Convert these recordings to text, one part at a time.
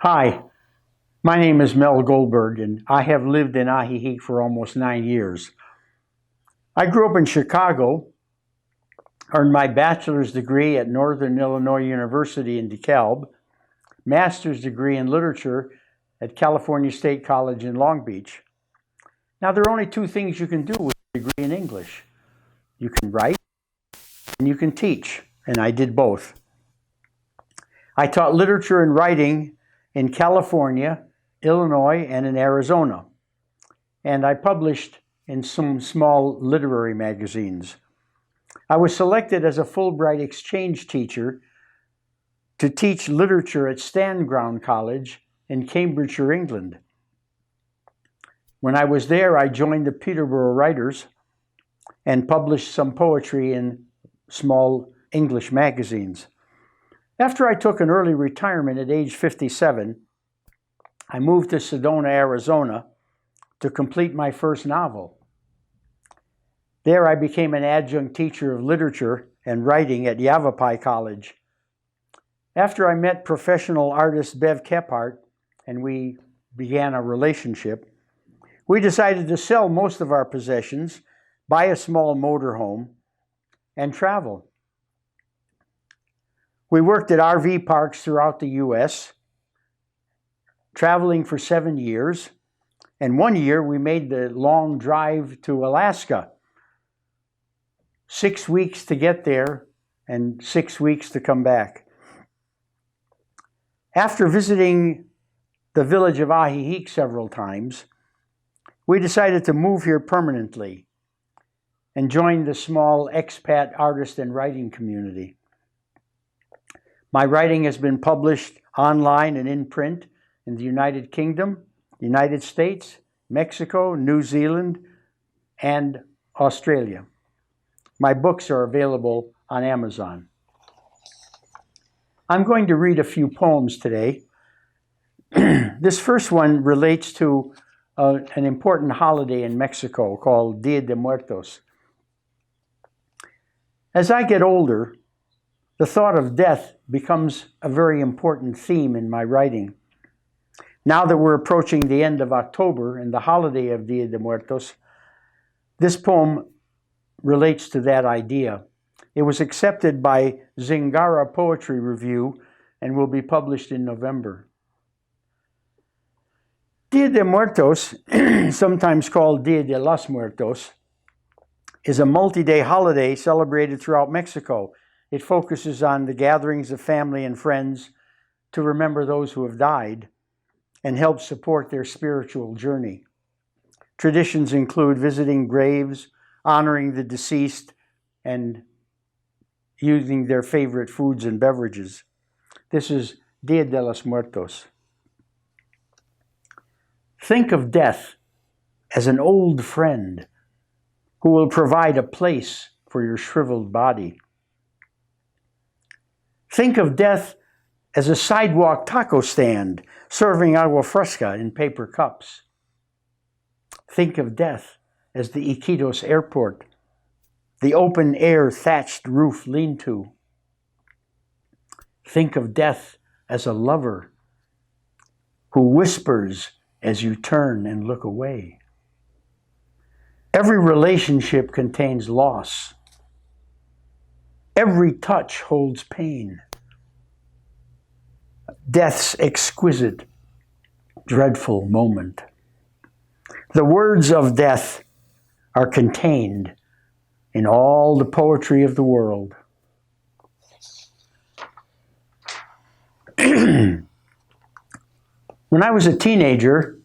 Hi, my name is Mel Goldberg, and I have lived in Ajijic for almost 9 years. I grew up in Chicago, earned my bachelor's degree at Northern Illinois University in DeKalb, master's degree in literature at California State College in Long Beach. Now, there are only two things you can do with a degree in English. You can write and you can teach, and I did both. I taught literature and writing in California, Illinois, and in Arizona. And I published in some small literary magazines. I was selected as a Fulbright exchange teacher to teach literature at Stanground College in Cambridgeshire, England. When I was there, I joined the Peterborough Writers and published some poetry in small English magazines. After I took an early retirement at age 57, I moved to Sedona, Arizona to complete my first novel. There I became an adjunct teacher of literature and writing at Yavapai College. After I met professional artist Bev Kephart and we began a relationship, we decided to sell most of our possessions, buy a small motorhome, and travel. We worked at RV parks throughout the U.S., traveling for 7 years, and 1 year we made the long drive to Alaska. 6 weeks to get there and 6 weeks to come back. After visiting the village of Ajijic several times, we decided to move here permanently and join the small expat artist and writing community. My writing has been published online and in print in the United Kingdom, United States, Mexico, New Zealand, and Australia. My books are available on Amazon. I'm going to read a few poems today. This first one relates to an important holiday in Mexico called Dia de Muertos. As I get older, the thought of death becomes a very important theme in my writing. Now that we're approaching the end of October and the holiday of Dia de Muertos, this poem relates to that idea. It was accepted by Zingara Poetry Review and will be published in November. Dia de Muertos, sometimes called Dia de los Muertos, is a multi-day holiday celebrated throughout Mexico. It focuses on the gatherings of family and friends to remember those who have died and help support their spiritual journey. Traditions include visiting graves, honoring the deceased, and using their favorite foods and beverages. This is Dia de los Muertos. Think of death as an old friend who will provide a place for your shriveled body. Think of death as a sidewalk taco stand serving agua fresca in paper cups. Think of death as the Iquitos airport, the open-air thatched roof lean-to. Think of death as a lover who whispers as you turn and look away. Every relationship contains loss. Every touch holds pain. Death's exquisite, dreadful moment. The words of death are contained in all the poetry of the world. When I was a teenager,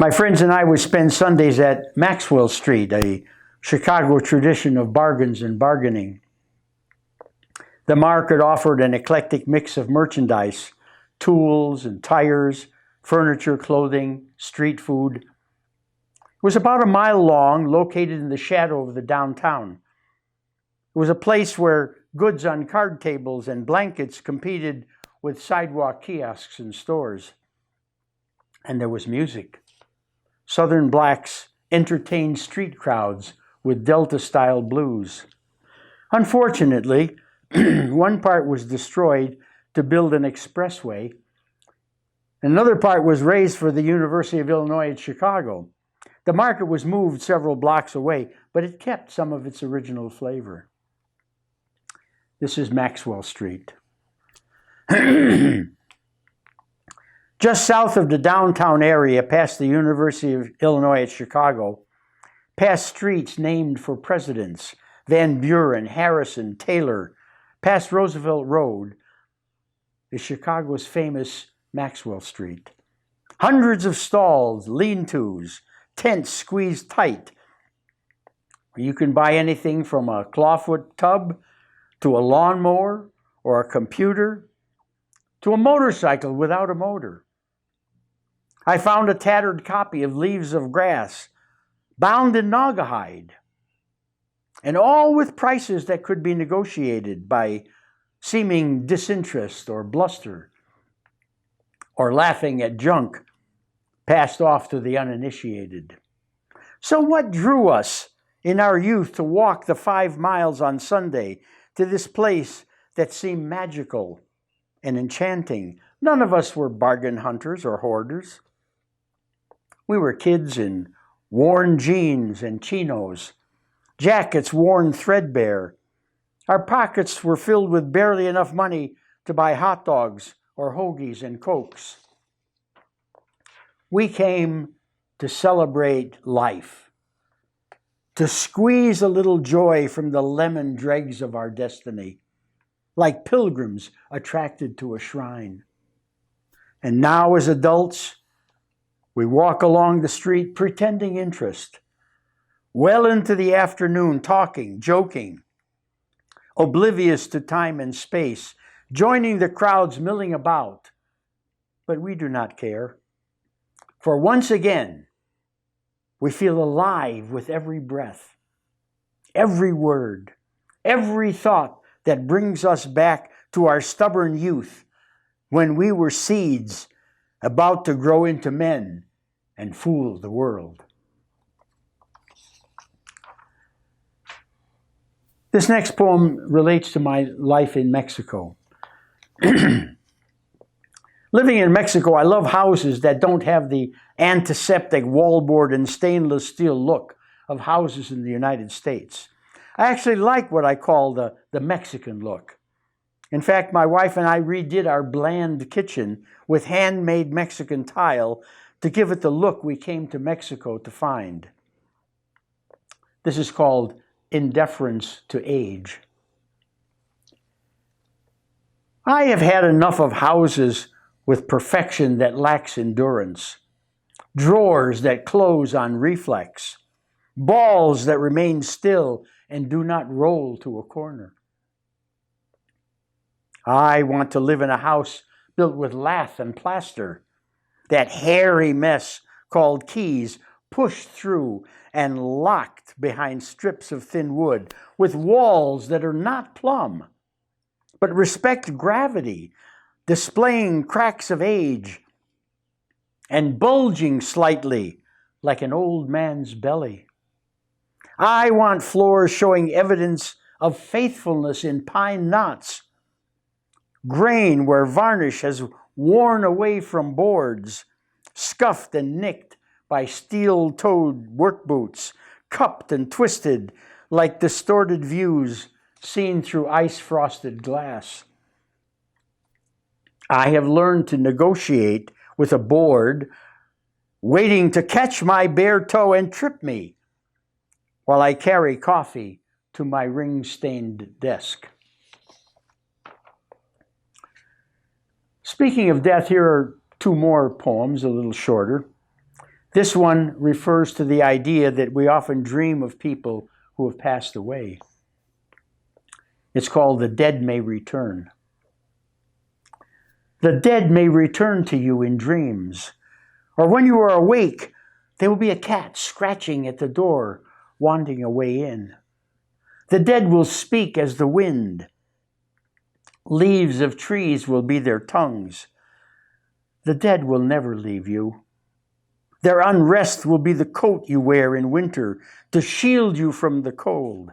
my friends and I would spend Sundays at Maxwell Street, a Chicago tradition of bargains and bargaining. The market offered an eclectic mix of merchandise, tools and tires, furniture, clothing, street food. It was about a mile long, located in the shadow of the downtown. It was a place where goods on card tables and blankets competed with sidewalk kiosks and stores. And there was music. Southern blacks entertained street crowds with Delta-style blues. Unfortunately, one part was destroyed to build an expressway, Another part was raised for the University of Illinois at Chicago. The market was moved several blocks away, but it kept some of its original flavor. This is Maxwell Street. Just south of the downtown area, past the University of Illinois at Chicago, past streets named for presidents, Van Buren, Harrison, Taylor, past Roosevelt Road, is Chicago's famous Maxwell Street. Hundreds of stalls, lean-tos, tents squeezed tight. You can buy anything from a clawfoot tub to a lawnmower or a computer to a motorcycle without a motor. I found a tattered copy of Leaves of Grass, bound in Naugahyde, and all with prices that could be negotiated by seeming disinterest or bluster, or laughing at junk passed off to the uninitiated. So what drew us in our youth to walk the 5 miles on Sunday to this place that seemed magical and enchanting? None of us were bargain hunters or hoarders. We were kids in worn jeans and chinos, jackets worn threadbare. Our pockets were filled with barely enough money to buy hot dogs or hoagies and Cokes. We came to celebrate life, to squeeze a little joy from the lemon dregs of our destiny, like pilgrims attracted to a shrine. And now as adults, we walk along the street pretending interest, well into the afternoon, talking, joking, oblivious to time and space, joining the crowds milling about. But we do not care. For once again, we feel alive with every breath, every word, every thought that brings us back to our stubborn youth when we were seeds about to grow into men and fool the world. This next poem relates to my life in Mexico. Living in Mexico, I love houses that don't have the antiseptic wallboard and stainless steel look of houses in the United States. I actually like what I call the Mexican look. In fact, my wife and I redid our bland kitchen with handmade Mexican tile to give it the look we came to Mexico to find. This is called Indifference to Age. I have had enough of houses with perfection that lacks endurance, drawers that close on reflex, balls that remain still and do not roll to a corner. I want to live in a house built with lath and plaster, that hairy mess called keys pushed through and locked behind strips of thin wood, with walls that are not plumb, but respect gravity, displaying cracks of age and bulging slightly like an old man's belly. I want floors showing evidence of faithfulness in pine knots, grain where varnish has worn away from boards, scuffed and nicked by steel-toed work boots, cupped and twisted like distorted views seen through ice-frosted glass. I have learned to negotiate with a board waiting to catch my bare toe and trip me while I carry coffee to my ring-stained desk. Speaking of death, here are 2 more poems, a little shorter. This one refers to the idea that we often dream of people who have passed away. It's called The Dead May Return. The dead may return to you in dreams, or when you are awake, there will be a cat scratching at the door, wanting a way in. The dead will speak as the wind. Leaves of trees will be their tongues. The dead will never leave you. Their unrest will be the coat you wear in winter to shield you from the cold.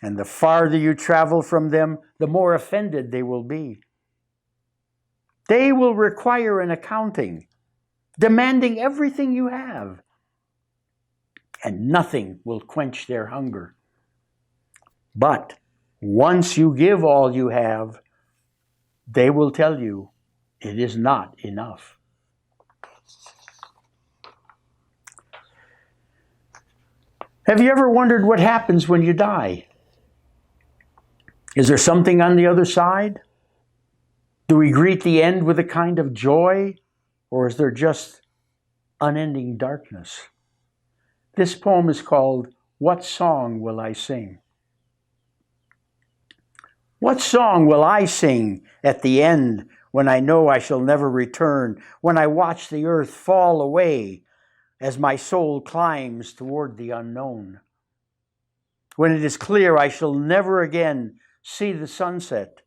And the farther you travel from them, the more offended they will be. They will require an accounting, demanding everything you have, and nothing will quench their hunger. But once you give all you have, they will tell you it is not enough. Have you ever wondered what happens when you die? Is there something on the other side? Do we greet the end with a kind of joy, or is there just unending darkness? This poem is called, "What Song Will I Sing?" What song will I sing at the end when I know I shall never return, when I watch the earth fall away as my soul climbs toward the unknown? When it is clear I shall never again see the sunset,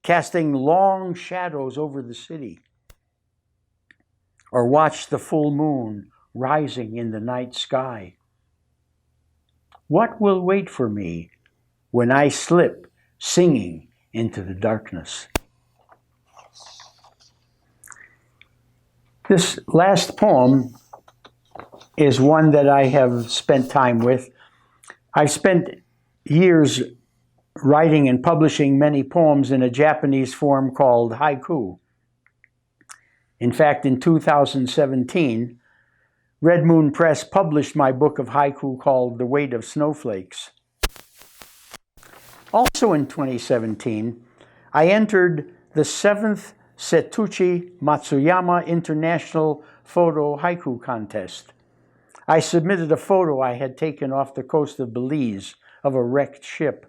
casting long shadows over the city, or watch the full moon rising in the night sky. What will wait for me when I slip singing into the darkness? This last poem is one that I have spent time with. I've spent years writing and publishing many poems in a Japanese form called haiku. In fact, in 2017, Red Moon Press published my book of haiku called The Weight of Snowflakes. Also in 2017, I entered the 7th Setouchi Matsuyama International Photo Haiku Contest. I submitted a photo I had taken off the coast of Belize of a wrecked ship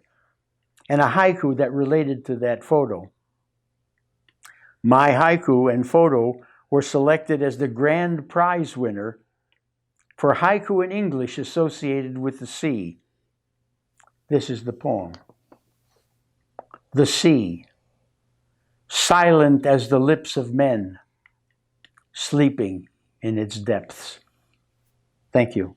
and a haiku that related to that photo. My haiku and photo were selected as the grand prize winner for haiku in English associated with the sea. This is the poem. The sea, silent as the lips of men, sleeping in its depths. Thank you.